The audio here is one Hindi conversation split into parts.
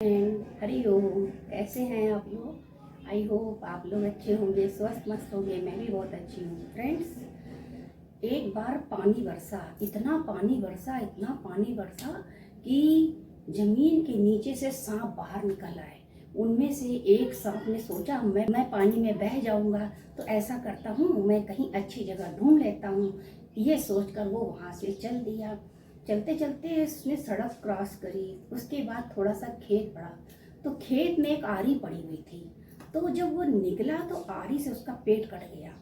हरि ओम। कैसे हैं आप लोग? आई होप आप लोग अच्छे होंगे, स्वस्थ मस्त होंगे। मैं भी बहुत अच्छी हूँ। फ्रेंड्स, एक बार पानी बरसा, इतना पानी बरसा कि जमीन के नीचे से सांप बाहर निकल आए। उनमें से एक सांप ने सोचा मैं पानी में बह जाऊंगा, तो ऐसा करता हूँ, मैं कहीं अच्छी जगह ढूंढ लेता हूँ। ये सोचकर वो वहाँ से चल दिया। चलते चलते उसने सड़क क्रॉस करी। उसके बाद थोड़ा सा खेत पड़ा, तो खेत में एक आरी पड़ी हुई थी। तो जब वो निकला तो आरी से उसका पेट कट गया।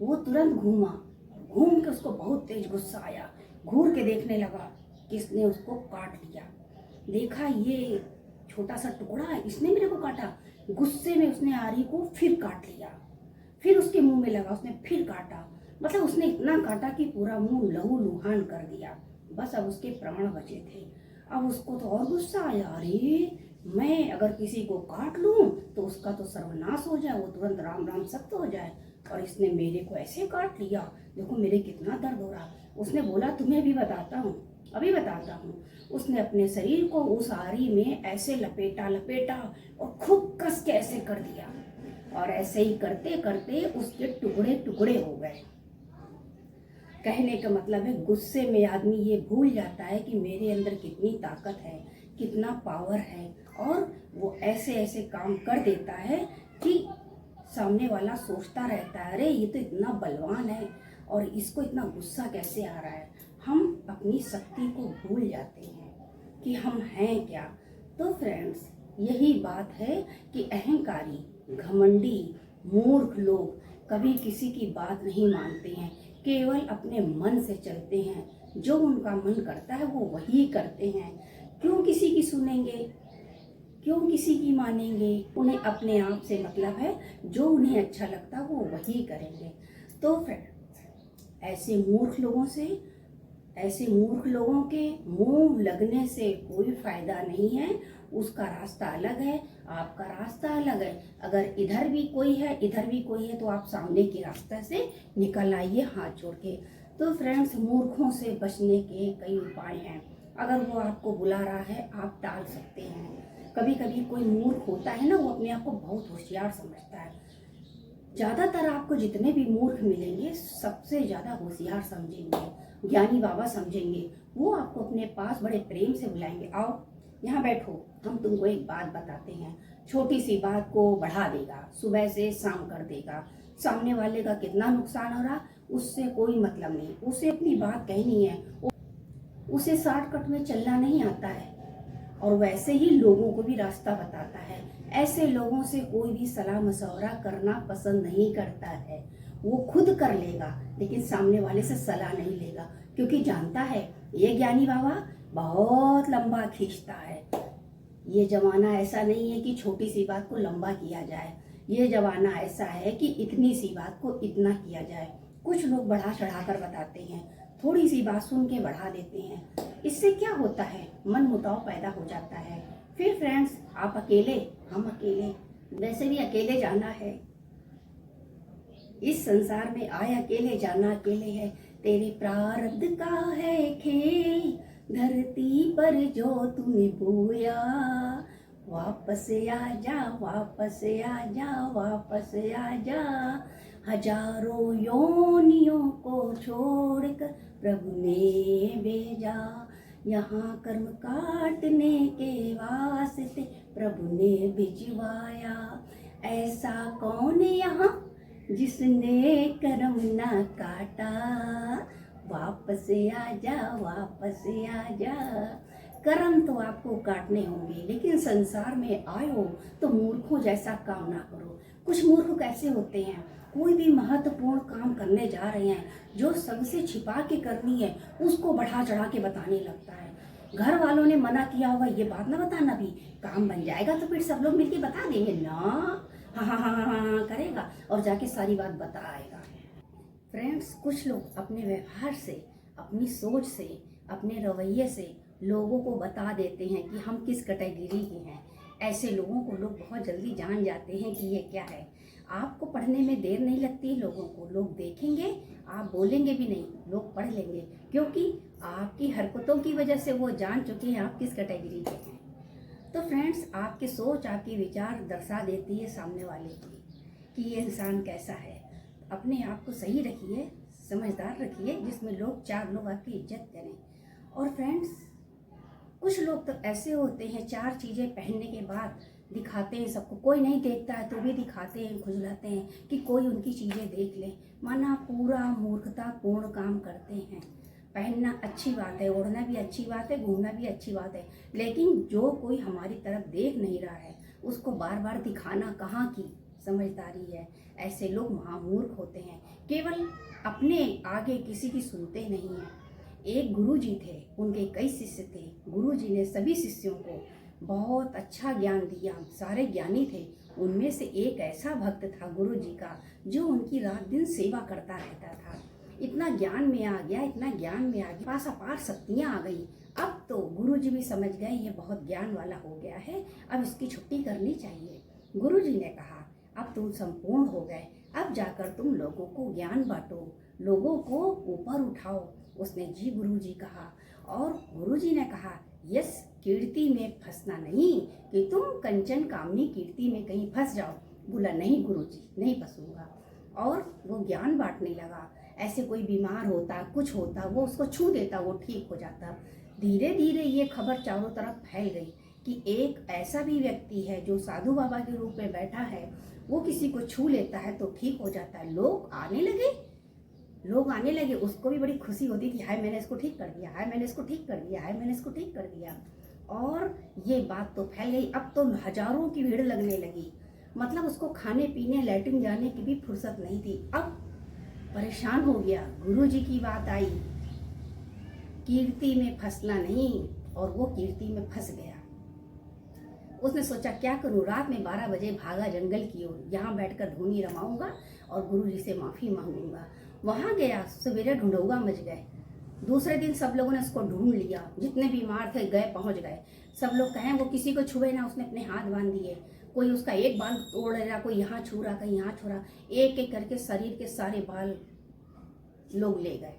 वो तुरंत घूम के उसको बहुत तेज गुस्सा आया। घूर के देखने लगा, किसने उसको काट लिया। देखा ये छोटा सा टुकड़ा है, इसने मेरे को काटा। गुस्से में उसने आरी को फिर काट लिया। फिर उसके मुंह में लगा, उसने फिर काटा। मतलब उसने इतना काटा कि पूरा मुंह लहू लुहान कर दिया। बस अब उसके प्राण बचे थे। अब उसको तो और गुस्सा आया, अरे मैं अगर किसी को काट लूं तो उसका तो सर्वनाश हो जाए, वो तुरंत राम राम सत्य हो जाए। और इसने मेरे को ऐसे काट लिया, देखो मेरे कितना दर्द हो रहा। उसने बोला तुम्हें भी बताता हूँ, अभी बताता हूँ। उसने अपने शरीर को उस आरी में ऐसे लपेटा और खूब कस के ऐसे कर दिया। और ऐसे ही करते करते उसके टुकड़े टुकड़े हो गए। कहने का मतलब है, गुस्से में आदमी ये भूल जाता है कि मेरे अंदर कितनी ताकत है, कितना पावर है। और वो ऐसे ऐसे काम कर देता है कि सामने वाला सोचता रहता है, अरे ये तो इतना बलवान है और इसको इतना गुस्सा कैसे आ रहा है। हम अपनी शक्ति को भूल जाते हैं कि हम हैं क्या। तो फ्रेंड्स, यही बात है कि अहंकारी, घमंडी, मूर्ख लोग कभी किसी की बात नहीं मानते हैं, केवल अपने मन से चलते हैं। जो उनका मन करता है वो वही करते हैं। क्यों किसी की सुनेंगे, क्यों किसी की मानेंगे? उन्हें अपने आप से मतलब है, जो उन्हें अच्छा लगता है वो वही करेंगे। तो फ्रेंड्स, ऐसे मूर्ख लोगों के मुंह लगने से कोई फायदा नहीं है। उसका रास्ता अलग है, आपका रास्ता अलग है। अगर इधर भी कोई है, इधर भी कोई है, तो आप सामने के रास्ते से निकल आइए हाथ जोड़ के। तो फ्रेंड्स, मूर्खों से बचने के कई उपाय हैं। अगर वो आपको बुला रहा है, आप टाल सकते हैं। कभी कभी कोई मूर्ख होता है ना, वो अपने आप को बहुत होशियार समझता है। ज्यादातर आपको जितने भी मूर्ख मिलेंगे, सबसे ज्यादा होशियार समझेंगे, ज्ञानी बाबा समझेंगे। वो आपको अपने पास बड़े प्रेम से बुलाएंगे, आओ यहाँ बैठो, हम तुमको एक बात बताते हैं। छोटी सी बात को बढ़ा देगा, सुबह से शाम कर देगा। सामने वाले का कितना नुकसान हो रहा, उससे कोई मतलब नहीं। उसे अपनी बात कहनी है, उसे शॉर्टकट में चलना नहीं आता है। और वैसे ही लोगों को भी रास्ता बताता है। ऐसे लोगों से कोई भी सलाह मशवरा करना पसंद नहीं करता है। वो खुद कर लेगा, लेकिन सामने वाले से सलाह नहीं लेगा, क्योंकि जानता है ये ज्ञानी बाबा बहुत लंबा खींचता है। ये जमाना ऐसा नहीं है कि छोटी सी बात को लंबा किया जाए। ये जमाना ऐसा है कि इतनी सी बात को इतना किया जाए। कुछ लोग बढ़ा चढ़ा कर बताते हैं, थोड़ी सी बात सुन के बढ़ा देते हैं। इससे क्या होता है, मन मुटाव पैदा हो जाता है। फिर फ्रेंड्स, आप अकेले, हम अकेले, वैसे भी अकेले जाना है। इस संसार में आए अकेले, जाना अकेले है। तेरे प्रारब्ध का है खेल, धरती पर जो तूने बोया, वापस आ जा, वापस आ जा, वापस आ जा। हजारों योनियों को छोड़कर प्रभु ने भेजा, यहाँ कर्म काटने के वास्ते प्रभु ने भिजवाया। ऐसा कौन यहाँ जिसने कर्म ना काटा, वापस आ जा, वापस आ जा। कर्म तो आपको काटने होंगे, लेकिन संसार में आए हो तो मूर्खों जैसा काम ना करो। कुछ मूर्ख कैसे होते हैं, कोई भी महत्वपूर्ण काम करने जा रहे हैं, जो सबसे छिपा के करनी है उसको बढ़ा चढ़ा के बताने लगता है। घर वालों ने मना किया होगा, ये बात ना बताना, भी काम बन जाएगा तो फिर सब लोग मिलके बता देंगे ना। हाँ हाँ हाँ हाँ हाँ करेगा और जाके सारी बात बता आएगा। फ्रेंड्स, कुछ लोग अपने व्यवहार से, अपनी सोच से, अपने रवैये से लोगों को बता देते हैं कि हम किस कैटेगरी के हैं। ऐसे लोगों को लोग बहुत जल्दी जान जाते हैं कि ये क्या है। आपको पढ़ने में देर नहीं लगती, लोगों को लोग देखेंगे, आप बोलेंगे भी नहीं, लोग पढ़ लेंगे, क्योंकि आपकी हरकतों की वजह से वो जान चुके हैं आप किस कैटेगरी के हैं। तो फ्रेंड्स, आपकी सोच, आपकी विचार दर्शा देती है सामने वाले की कि ये इंसान कैसा है। अपने आप को सही रखिए, समझदार रखिए, जिसमें लोग 4 लोग आपकी इज्जत करें। और फ्रेंड्स, कुछ लोग तो ऐसे होते हैं 4 चीज़ें पहनने के बाद दिखाते हैं सबको, कोई नहीं देखता है तो भी दिखाते हैं, खुजलाते हैं कि कोई उनकी चीज़ें देख ले। माना पूरा मूर्खतापूर्ण काम करते हैं। पहनना अच्छी बात है, ओढ़ना भी अच्छी बात है, घूमना भी अच्छी बात है, लेकिन जो कोई हमारी तरफ देख नहीं रहा है उसको बार बार दिखाना कहाँ की समझदारी है। ऐसे लोग महामूर्ख होते हैं, केवल अपने आगे किसी की सुनते नहीं हैं। एक गुरुजी थे, उनके कई शिष्य थे। गुरुजी ने सभी शिष्यों को बहुत अच्छा ज्ञान दिया, सारे ज्ञानी थे। उनमें से एक ऐसा भक्त था गुरुजी का जो उनकी रात दिन सेवा करता रहता था। इतना ज्ञान में आ गया, इतना ज्ञान में आ गया, पास अपार शक्तियाँ आ गई। अब तो गुरुजी भी समझ गए ये बहुत ज्ञान वाला हो गया है, अब इसकी छुट्टी करनी चाहिए। गुरुजी ने कहा अब तुम संपूर्ण हो गए, अब जाकर तुम लोगों को ज्ञान बांटो, लोगों को ऊपर उठाओ। उसने जी गुरुजी कहा, और गुरुजी ने कहा यस, कीर्ति में फंसना नहीं कि तुम कंचन कामनी कीर्ति में कहीं फंस जाओ। बोला नहीं गुरुजी, नहीं फंसूंगा। और वो ज्ञान बांटने लगा। ऐसे कोई बीमार होता, कुछ होता, वो उसको छू देता, वो ठीक हो जाता। धीरे धीरे ये खबर चारों तरफ फैल गई कि एक ऐसा भी व्यक्ति है जो साधु बाबा के रूप में बैठा है, वो किसी को छू लेता है तो ठीक हो जाता है। लोग आने लगे, उसको भी बड़ी खुशी होती थी, हाय मैंने इसको ठीक कर दिया, हाय मैंने इसको ठीक कर दिया, हाय मैंने इसको ठीक कर दिया। और ये बात तो फैल गई, अब तो हजारों की भीड़ लगने लगी। मतलब उसको खाने पीने लैट्रिन जाने की भी फुर्सत नहीं थी। अब परेशान हो गया, गुरुजी की बात आई, कीर्ति में फंसना नहीं, और वो कीर्ति में फंस गया। उसने सोचा क्या करूं, रात में 12 बजे भागा जंगल की ओर, यहाँ बैठकर धूनी रमाऊंगा और गुरुजी से माफ़ी मांगूंगा। वहाँ गया, सवेरे ढूंढौगा मच गए। दूसरे दिन सब लोगों ने उसको ढूंढ लिया, जितने बीमार थे गए, पहुँच गए। सब लोग कहें वो किसी को छुए ना, उसने अपने हाथ बांध दिए। कोई उसका एक बाल तोड़ रहा, कोई यहाँ छू रहा, कहीं यहाँ छू रहा, एक एक करके शरीर के सारे बाल लोग ले गए।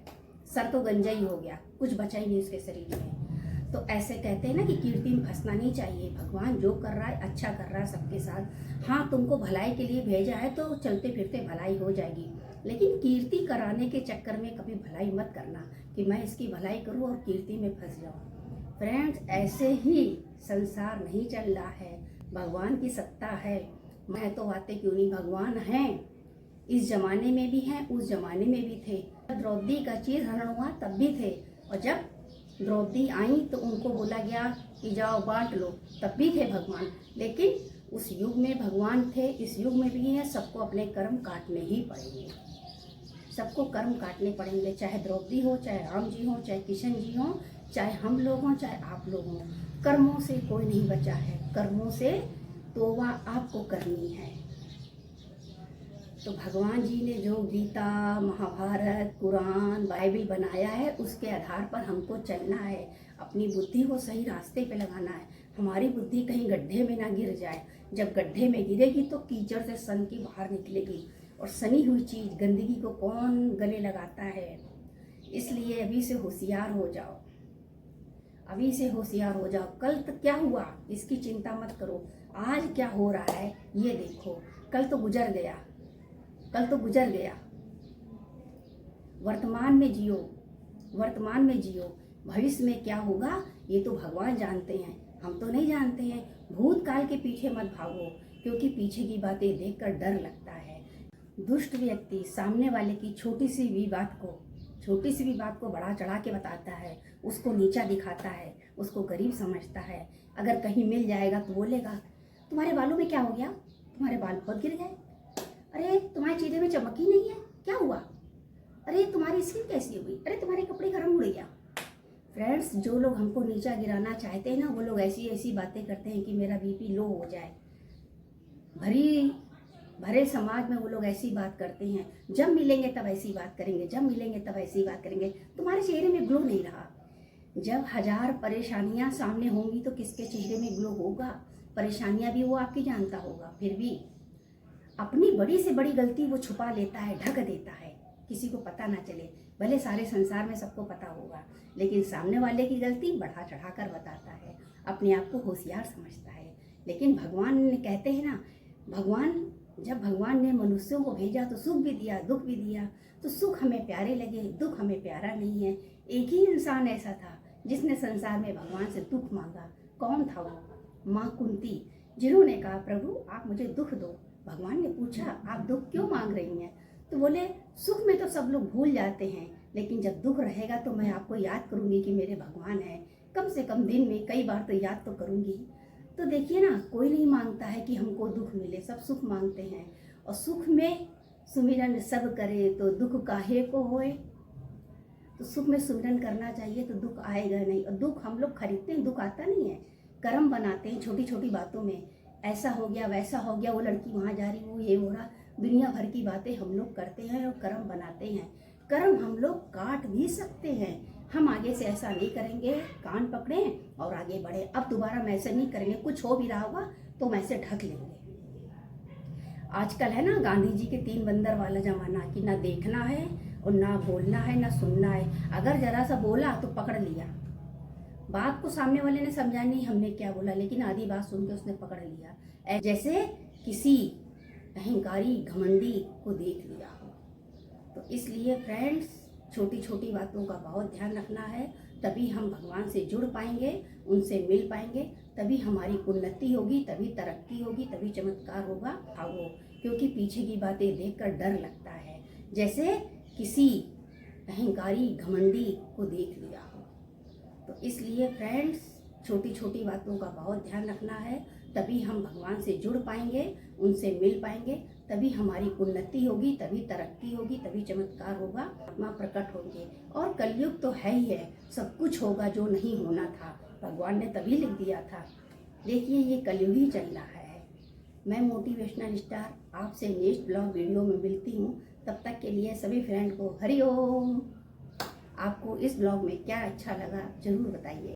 सर तो गंजा ही हो गया, कुछ बचा ही नहीं उसके शरीर में। तो ऐसे कहते हैं ना कि कीर्ति में फंसना नहीं चाहिए। भगवान जो कर रहा है अच्छा कर रहा है सबके साथ। हाँ, तुमको भलाई के लिए भेजा है तो चलते फिरते भलाई हो जाएगी, लेकिन कीर्ति कराने के चक्कर में कभी भलाई मत करना कि मैं इसकी भलाई करूँ और कीर्ति में फंस जाऊँ। फ्रेंड्स, ऐसे ही संसार नहीं चल रहा है, भगवान की सत्ता है। मैं तो बातें क्यों नहीं, भगवान हैं, इस जमाने में भी हैं, उस जमाने में भी थे। द्रौपदी का चीरहरण हुआ तब भी थे, और जब द्रौपदी आई तो उनको बोला गया कि जाओ बांट लो, तब भी थे भगवान। लेकिन उस युग में भगवान थे, इस युग में भी हैं। सबको अपने कर्म काटने ही पड़ेंगे, सबको कर्म काटने पड़ेंगे, चाहे द्रौपदी हो, चाहे राम जी हो, चाहे किशन जी हो, चाहे हम लोग हों, चाहे आप लोग हों। कर्मों से कोई नहीं बचा है, कर्मों से तौबा आपको करनी है। तो भगवान जी ने जो गीता, महाभारत, कुरान, बाइबल बनाया है, उसके आधार पर हमको चलना है। अपनी बुद्धि को सही रास्ते पे लगाना है। हमारी बुद्धि कहीं गड्ढे में ना गिर जाए। जब गड्ढे में गिरेगी तो कीचड़ से सन की बाहर निकलेगी, और सनी हुई चीज़, गंदगी को कौन गले लगाता है। इसलिए अभी से होशियार हो जाओ, अभी से होशियार हो जाओ। कल तक क्या हुआ इसकी चिंता मत करो, आज क्या हो रहा है ये देखो। कल तो गुजर गया, कल तो गुजर गया। वर्तमान में जियो, वर्तमान में जियो। भविष्य में क्या होगा ये तो भगवान जानते हैं, हम तो नहीं जानते हैं। भूतकाल के पीछे मत भागो, क्योंकि पीछे की बातें देखकर डर लगता है। दुष्ट व्यक्ति सामने वाले की छोटी सी भी बात को बढ़ा चढ़ा के बताता है, उसको नीचा दिखाता है, उसको गरीब समझता है। अगर कहीं मिल जाएगा तो बोलेगा तुम्हारे बालों में क्या हो गया, तुम्हारे बाल बहुत गिर गए, अरे तुम्हारे चेहरे में चमक ही नहीं है, क्या हुआ, अरे तुम्हारी स्किन कैसी हो गई, अरे तुम्हारे कपड़े का रंग उड़ गया। फ्रेंड्स, जो लोग हमको नीचा गिराना चाहते हैं ना, वो लोग ऐसी ऐसी बातें करते हैं कि मेरा बीपी लो हो जाए। भरे समाज में वो लोग ऐसी बात करते हैं। जब मिलेंगे तब ऐसी बात करेंगे, जब मिलेंगे तब ऐसी बात करेंगे। तुम्हारे चेहरे में ग्लो नहीं रहा। जब 1000 परेशानियां सामने होंगी तो किसके चेहरे में ग्लो होगा। परेशानियां भी वो आपकी जानता होगा, फिर भी अपनी बड़ी से बड़ी गलती वो छुपा लेता है, ढक देता है, किसी को पता ना चले। भले सारे संसार में सबको पता होगा, लेकिन सामने वाले की गलती बढ़ा चढ़ा कर बताता है। अपने आप को होशियार समझता है। लेकिन भगवान ने कहते हैं ना, जब भगवान ने मनुष्यों को भेजा तो सुख भी दिया, दुख भी दिया। तो सुख हमें प्यारे लगे, दुख हमें प्यारा नहीं है। एक ही इंसान ऐसा था जिसने संसार में भगवान से दुख मांगा। कौन था वो? माँ कुंती, जिन्होंने कहा प्रभु आप मुझे दुख दो। भगवान ने पूछा आप दुख क्यों मांग रही हैं? तो बोले सुख में तो सब लोग भूल जाते हैं, लेकिन जब दुख रहेगा तो मैं आपको याद करूंगी कि मेरे भगवान हैं। कम से कम दिन में कई बार तो याद तो करूंगी। तो देखिए ना, कोई नहीं मांगता है कि हमको दुख मिले, सब सुख मांगते हैं। और सुख में सुमिरन सब करे तो दुख काहे को होए। तो सुख में सुमिरन करना चाहिए तो दुख आएगा नहीं। और दुख हम लोग खरीदते हैं, दुख आता नहीं है। कर्म बनाते हैं छोटी छोटी बातों में, ऐसा हो गया वैसा हो गया, वो लड़की वहाँ जा रही, वो ये हो रहा, दुनिया भर की बातें हम लोग करते हैं और कर्म बनाते हैं। कर्म हम लोग काट भी सकते हैं। हम आगे से ऐसा नहीं करेंगे, कान पकड़ें और आगे बढ़े। अब दोबारा हम ऐसे नहीं करेंगे, कुछ हो भी रहा होगा तो हम ऐसे ढक लेंगे। आजकल है ना गांधी जी के 3 बंदर वाला जमाना, कि ना देखना है और ना बोलना है ना सुनना है। अगर जरा सा बोला तो पकड़ लिया। बात को सामने वाले ने समझा नहीं हमने क्या बोला, लेकिन आधी बात सुन के उसने पकड़ लिया। जैसे किसी अहंकारी घमंडी को देख लिया हो। तो इसलिए फ्रेंड्स, छोटी छोटी बातों का बहुत ध्यान रखना है, तभी हम भगवान से जुड़ पाएंगे, उनसे मिल पाएंगे, तभी हमारी उन्नति होगी, तभी तरक्की होगी, तभी चमत्कार होगा। वो क्योंकि पीछे की बातें देखकर डर लगता है। जैसे किसी अहंकारी घमंडी को देख लिया हो। तो इसलिए फ्रेंड्स, छोटी छोटी बातों का बहुत ध्यान रखना है, तभी हम भगवान से जुड़ पाएंगे, उनसे मिल पाएंगे, तभी हमारी उन्नति होगी, तभी तरक्की होगी, तभी चमत्कार होगा, आत्मा प्रकट होंगे। और कलयुग तो है ही है, सब कुछ होगा जो नहीं होना था, भगवान ने तभी लिख दिया था। देखिए ये कलयुग ही चल रहा है। मैं मोटिवेशनल स्टार आपसे नेक्स्ट ब्लॉग वीडियो में मिलती हूँ। तब तक के लिए सभी फ्रेंड को हरि ओम। आपको इस ब्लॉग में क्या अच्छा लगा जरूर बताइए।